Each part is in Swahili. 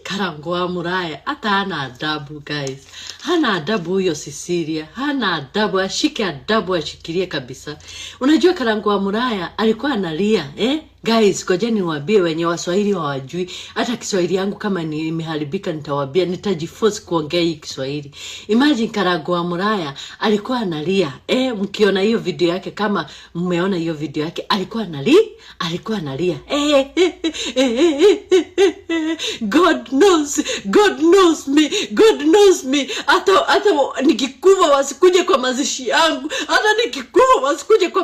Karangu wa Muraya hata hana adabu guys. Hana adabu huyo Cecilia. Hana adabu, ashike adabu ashikilie kabisa. Unajua Karangu wa Muraya alikuwa analia guys, ngojeni niwaambie wenye Waswahili hawajui. Hata Kiswahili yangu kama imeharibika nitawaambia, nitajiforce kuongea hii Kiswahili. Imagine Karangu wa Muraya alikuwa analia. Mkiona hiyo video yake, kama mmeona hiyo video yake, alikuwa analia. God knows me. Hata nikikufa wasikuje kwa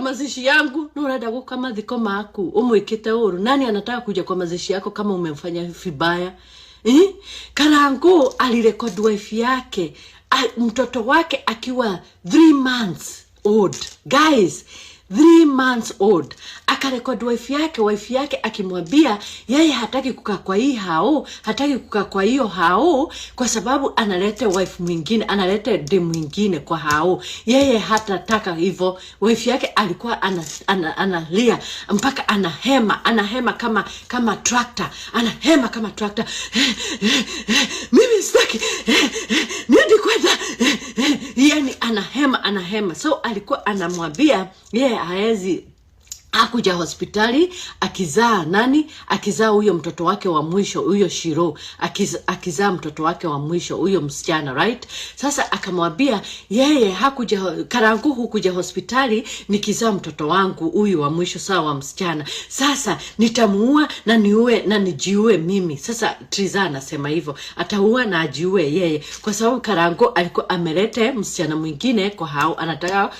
mazishi yangu. Nurada kama dhiko maku umwekete uru. Nani anataka kuja kwa mazishi yako kama umemfanya vibaya? Karangu alirekodi wife yake, mtoto wake akiwa 3 months old. Guys, 3 months old. Akarekodi wife yake akimwambia yeye hataki kukaa kwa hii hao, hataki kukaa kwa hiyo hao kwa sababu analeta wife mwingine, analeta dem mwingine kwa hao. Yeye hatataka hivyo. Wife yake alikuwa analia mpaka anahema kama tractor. Anahema kama tractor. Mimi sitaki. Niende kwenda. Yani anahema. So alikuwa anamwambia yeye haezi akuja hospitali akizaa huyo mtoto wake wa mwisho, huyo Shiro, akizaa mtoto wake wa mwisho huyo msichana, right? Sasa akamwambia yeye Karangu hukuja hospitali nikizaa mtoto wangu huyu wa mwisho sawa wa msichana. Sasa nitamuua na nijiue mimi. Sasa Triza anasema hivyo, ataua na ajiue yeye kwa sababu Karangu alikuwa amelete msichana mwingine kwa hao, anataka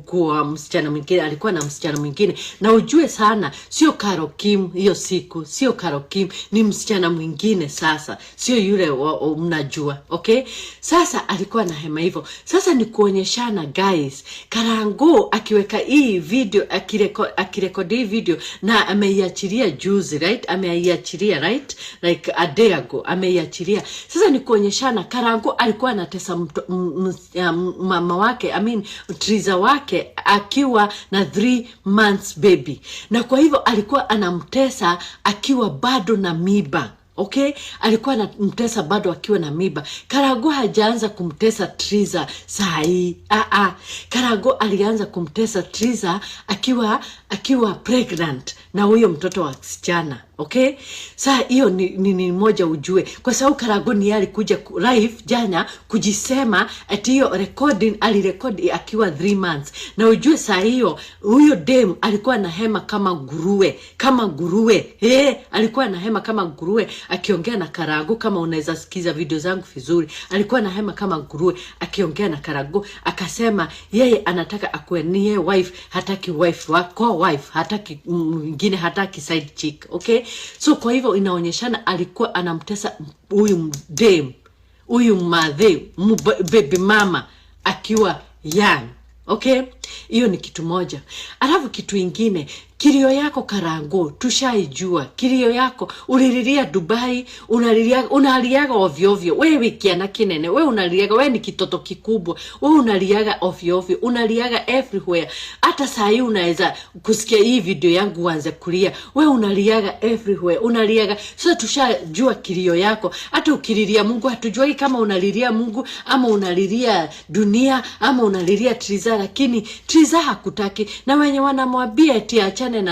kuwa msichana mwingine, alikuwa na msichana mwingine. Na ujue sana, sio Karokim hiyo siku, sio Karokim, ni msichana mwingine sasa. Sio yule mnajua, okay? Sasa alikuwa na hema hivyo. Sasa ni kuonyeshana guys, Karangu akiweka hii video, akirekodi hii video na ameiachilia juzi, right? Ameiachilia, right? Like a day ago, ameiachilia. Sasa ni kuonyeshana Karangu alikuwa anatesa mama wake, Triza wake akiwa na 3 months baby. Na kwa hivyo alikuwa anamtesa akiwa bado na mimba. Okay? Alikuwa anamtesa bado akiwa na mimba. Karangu hajaanza kumtesa Triza saa hii. Karangu alianza kumtesa Triza akiwa pregnant na huyo mtoto wa msichana. Okay? Saa hiyo ni moja ujue. Kwa sababu Karangu ni alikuja live jana kujisema ati hiyo recording alirekodi akiwa 3 months. Na ujue saa hiyo huyo dem alikuwa na hema kama nguruwe. Alikuwa na hema kama nguruwe akiongea na Karangu. Kama unaweza sikiza video zangu vizuri, alikuwa na hema kama nguruwe akiongea na Karangu. Akasema yeye anataka akuwe niye wife, hataki wife wako, hataki mwingine, hataki side chick. Okay? So kwa hivyo inaonyeshana alikuwa anamtesa huyu dem, huyu baby mama akiwa young. Okay? Hiyo ni kitu moja. Alafu kitu ingine, kilio yako Karangu tushaijua. Kilio yako ulililia Dubai, unaliaga ovyo. Wewe kiana kinene, wewe unaliaga, wewe ni kitoto kikubwa. Wewe unaliaga ovyo, unaliaga everywhere. Hata saa hii unaweza kusikia hii video yangu uanze kulia. Wewe unaliaga everywhere, unaliaga. Sasa tushajua kilio yako. Hata ukililia Mungu hatujui kama unalilia Mungu ama unalilia dunia ama unalilia Triza, lakini Triza hakutaki. Na wenye wanamwambia eti achane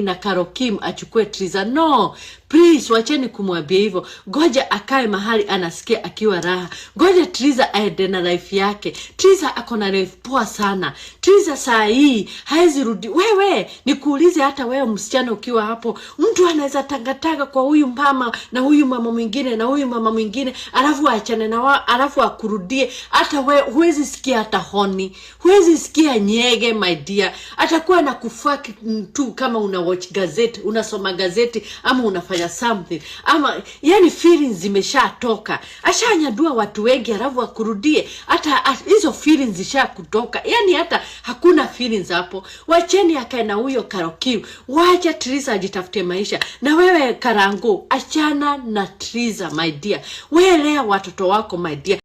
na Karokim achukue Triza. No, please wacheni kumwambia hivyo. Ngoja akae mahali anasikia akiwa raha. Ngoja Triza aende na life yake. Triza ako na life poa sana. Triza saa hii haezi rudi. Wewe nikuulize, hata wewe msichana ukiwa hapo, mtu anaweza tangatanga kwa huyu mama na huyu mama mwingine na huyu mama mwingine, alafu aachane na wao, alafu akurudie. Hata wewe huwezi sikia hata honi, huwezi sikia nyege my dear. Atakuwa na kufaki tu kama una watch gazeti, unasoma gazeti ama unafanya something. Ama yani feelings zimeshatoka. Ashanyadua watu wengi alafu akurudie. Hata hizo feelings zishakutoka. Yani hata hakuna feelings hapo. Wacheni akae na huyo Karokim. Wacha Triza ajitafute maisha. Na wewe Karangu, achana na Triza my dear. Wewe lea watoto wako my dear.